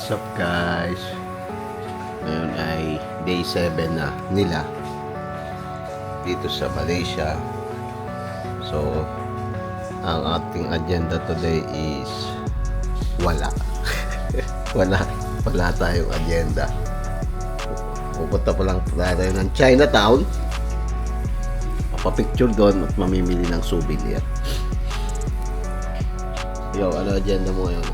What's up guys? Ngayon ay day 7 na nila dito sa Malaysia. So, ang ating agenda today is wala. wala tayong agenda. Pupunta pa lang tayo ng Chinatown. Papapicture doon at mamimili ng souvenir. Yo, ano agenda mo ngayon?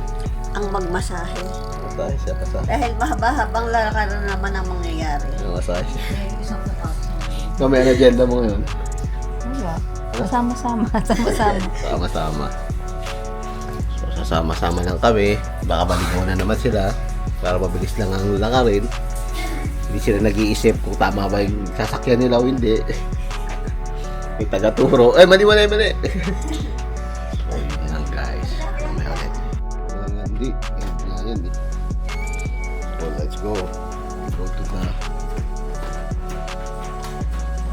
Ang magmasahe. Masahe siya, masahe. Dahil mahaba-habang lalakad na naman ang mangyayari. Masahe siya. May ano agenda mo ngayon? Wala. Sama-sama. Sama-sama. So, sasama-sama lang kami. Baka balik muna naman sila. Para mabilis lang ang lakarin. Hindi sila nag-iisip kung tama ba yung sasakyan nila o hindi. May taga-turo. Ay, mali. So, yun lang guys. May ulit. Hindi. Yan eh. So, let's go. Go to the...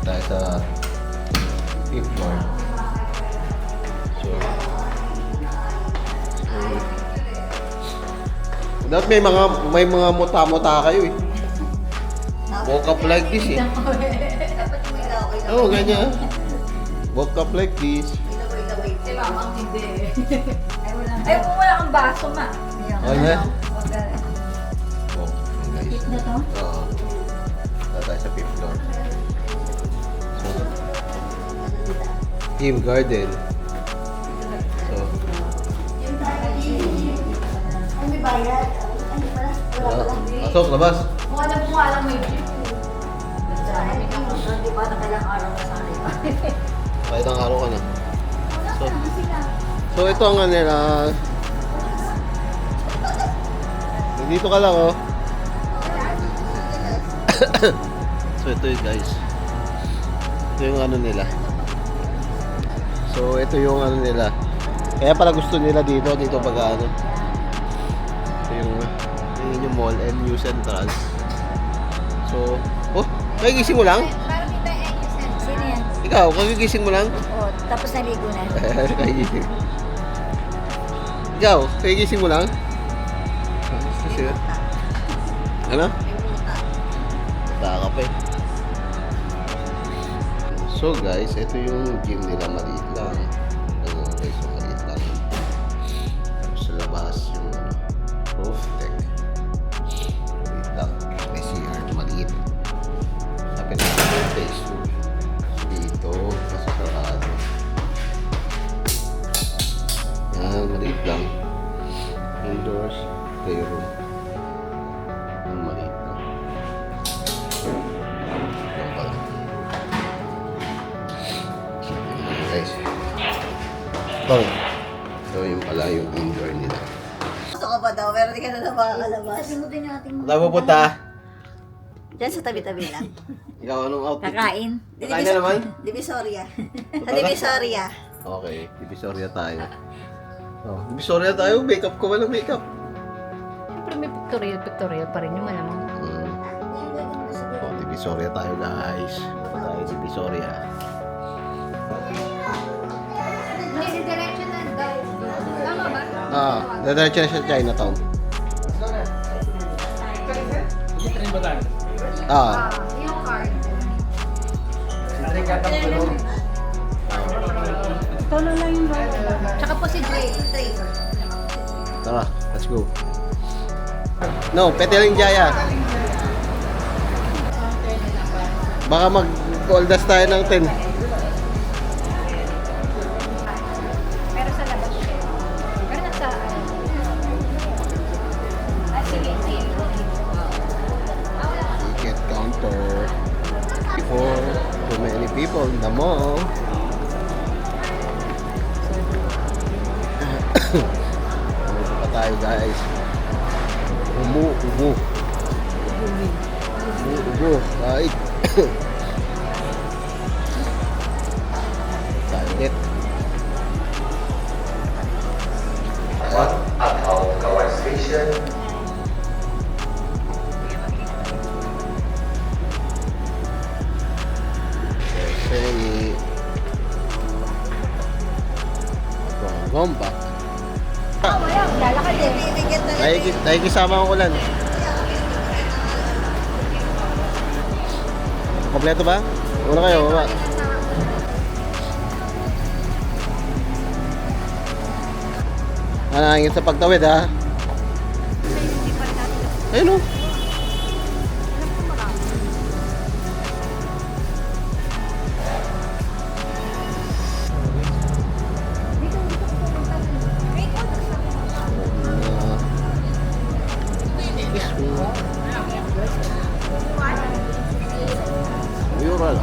Tayo sa... fifth floor. Dapat may mga muta-muta kayo eh. Woke up like this eh. Oo, ganyan. Woke up like this. Si Mama ang hindi. Ay, kung wala kang baso, ma. Ano? Oh, Tip guys. na to? Oo. Tayo sa fifth floor. So, Team Garden. So, May bayad. Ano pala? Wala. pasok, labas. Mukha lang may jeep. Di ba na kailang araw na sa akin? Kahit ang araw ka na. So ito ang nila. Dito ka lang oh. So ito yun guys. Ito yung ano nila. So ito yung ano nila. Kaya pala gusto nila dito pag ano. Ito yung mall and New Central. So, oh, kagigising mo lang? Parang may tayo sino yan? Ikaw, kagigising mo lang? Oo, tapos naligo na. Kagigising. Ikaw, kagigising mo lang? Ano? Taka pa eh. So guys, ito yung gym nila, maliit lang. Ano guys, maliit lang. Tapos sa labas yung roof deck. Maliit lang. May CR, maliit. Tapos yung face dito, nasa sarado. Yan, maliit lang. Indoors, playroom. Ang maliit lang. Yan pala. Ayan, guys. So, yun pala yung indoor nila. Gusto ka pa daw, pero di ka na makakalabas. Sinutin natin mo. Saan pupunta? Diyan sa tabi-tabi lang. Ikaw, anong outfit? Kakain. Kakain na naman? Divisoria. Sa Divisoria. Okay, Divisoria tayo. Oh, Divisoria tayo, makeup ko, walang makeup. Siyempre may pictorial pa rin yung malamang. Oh, Divisoria tayo guys. Punta tayo Divisoria. May direction na daw. Tama ba? Dadiretso na siya sa Chinatown. Yung card. Tolo lang yung Tsaka po si Dre. Tara, let's go. No, Peteling Jaya. Baka mag-goldas tayo ng 10. Pero sa labas siya. Pero nasa sige. Ticket counter. Before too many people in the mall. Dito pa tayo guys. Ubo. Right. Tayo ulit. At Kawan Station. Say Gomba. Lalaki Nakikisama ang ulan. Kompleto ba? Una kayo, baba. Nanangin sa pagtawid ha. Ayun o. Mural.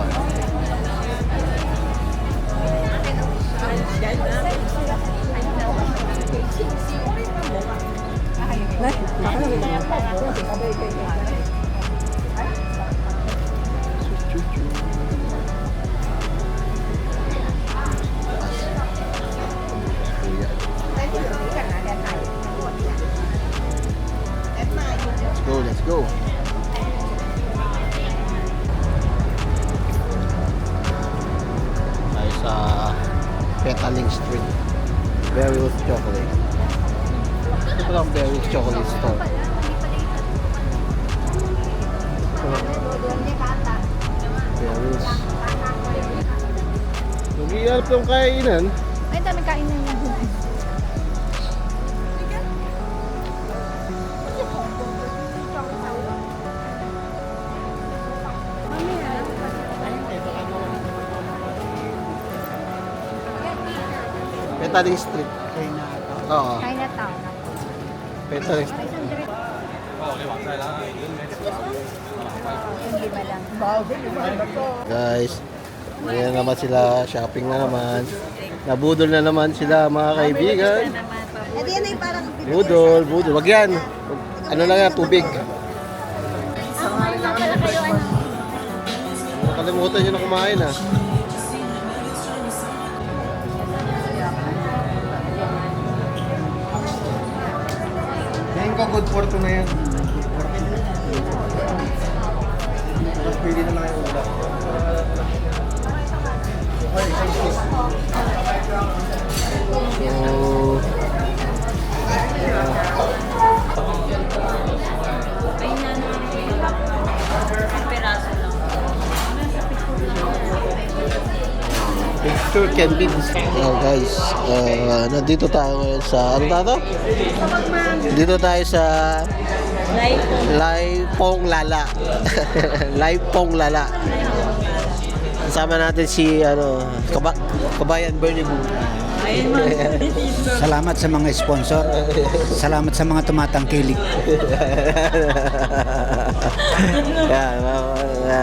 Let's go. Tayo sa Petaling Street. Berry's Chocolate. Ito lang Berry's Chocolate Store. Berry's. Nag-ialap yung kainan. Ay, dami kainan niya. Petaling Street. Oo. Chinatown. Petaling Street. Yung lima lang. Guys, ngayon naman sila, shopping na naman. Nabudol na naman sila mga kaibigan. Eh, di yan ay parang Budol, budol. Wag yan. Ano lang yan, tubig. Nakalimutan nyo na kumain ah. Ngayon ko good for 2 na yan. Tapos pili na lang yung ulam. So, picture can be guys, nandito tayo ngayon sa ano tato? Dito tayo sa Lai Pong Lala. Lai Pong Lala. Kasama natin si Kabayan Bernie Boo. Salamat sa mga sponsor. Salamat sa mga tumatangkilik.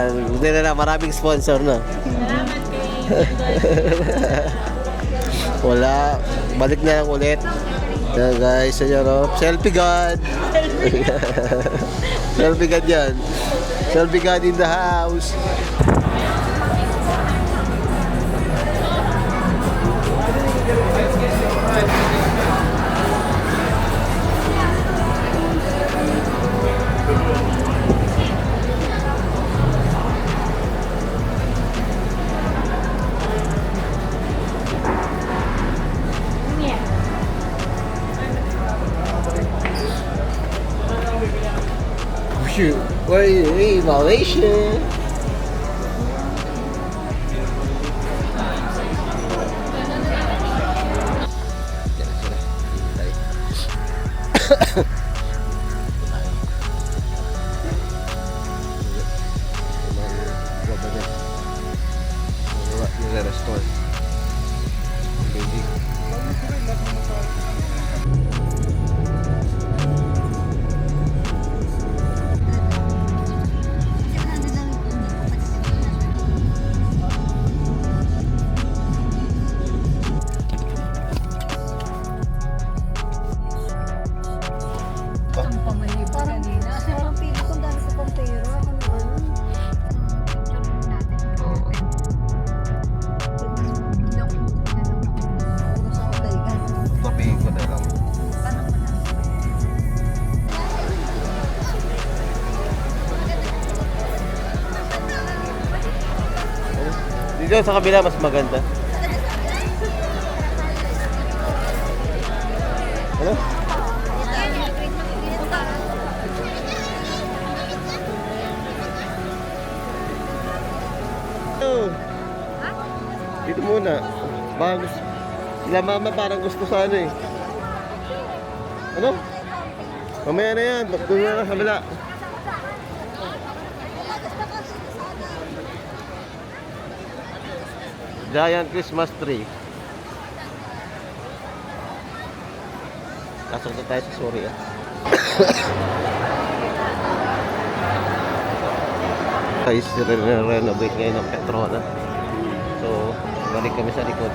Hindi na maraming sponsor no. Wala, balik na lang ulit. Guys, selfie god. Selfie god yan. Selfie god in the house. Wait, Malaysia. Restore. parang parang pili ko dami ko pang pera. Tabihin ko na lang. Dito sa kabila mas maganda. Ano? Dito muna. Baka gusto. Sila mama parang gusto sa ano eh. Ano? Mamaya na yan. Doon na sa kabila. Giant Christmas tree. Pasok na tayo sa sorry ah. Guys, renovate ngayon ng Petrona. So, balik kami sa likod.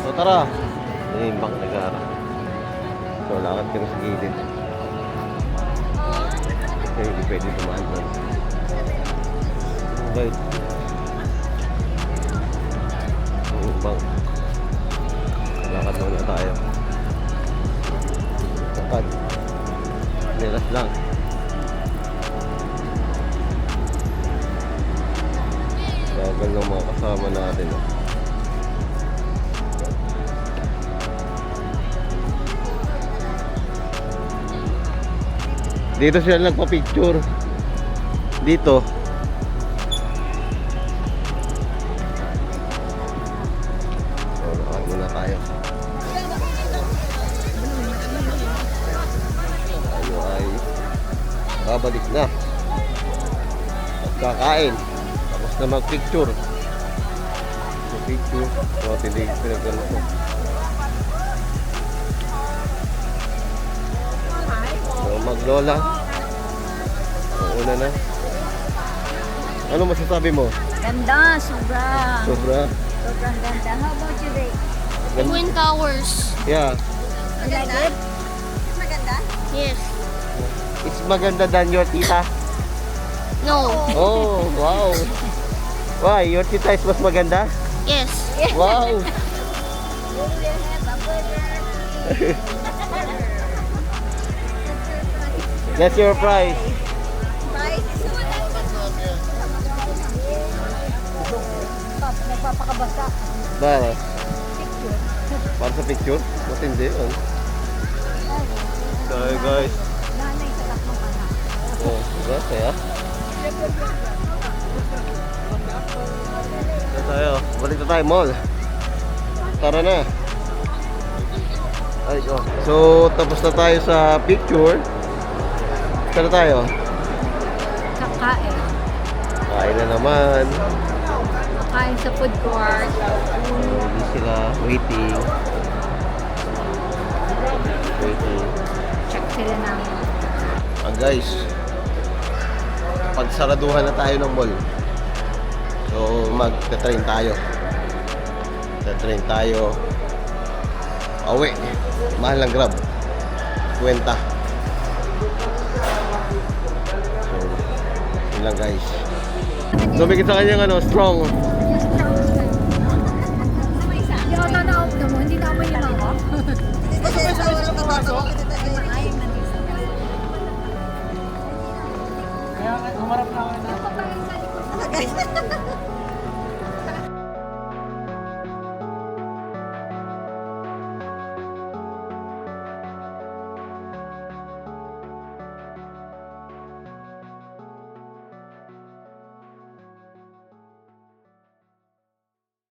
So, tara. May bang nagara. So, lakad kami sa gilid. Okay, hindi pwede tumaan doon. Okay. May bang. Lakad muna tayo. Lakad. Nilas lang. Bagal ng mga kasama natin. Oh. Dito sila nagpa-picture. Dito. So, lakad muna tayo. Tayo ay babalik na. At kakain. Tapos na mag-picture. Mag-picture. So, hindi pinagano ko. So, maglola. Una na. Ano masasabi mo? Ganda, sobra. Sobra. Sobrang ganda. How about you, Ray? Twin Towers. Yeah. You like it? Maganda? Yes. It's maganda than your tita. No. Oh, wow. Why? Your tita is mas maganda? Yes. Wow. You will have a burger. That's your prize. Price? Nagpapakabasa. Para? Para sa picture? Matindi yun. So guys. Nanay sa lahat ng anak. Oh, diba? Kaya? Ito tayo. Balik na tayo, mall. Tara na. Ay, oh. So, tapos na tayo sa picture. Tara tayo. Kakain. Kain na naman. Kain sa food court. Hindi sila waiting. Waiting. Check sila ng Guys, pagsaraduhan na tayo ng mall. So, magta-train tayo. Magta-train tayo. Awi. Mahal ng Grab. 20. So, yun lang guys. Lumikit sa kanyang ano, strong. yung auto na off na mo, hindi na amoy yung mga. Kaya umarap na ako na.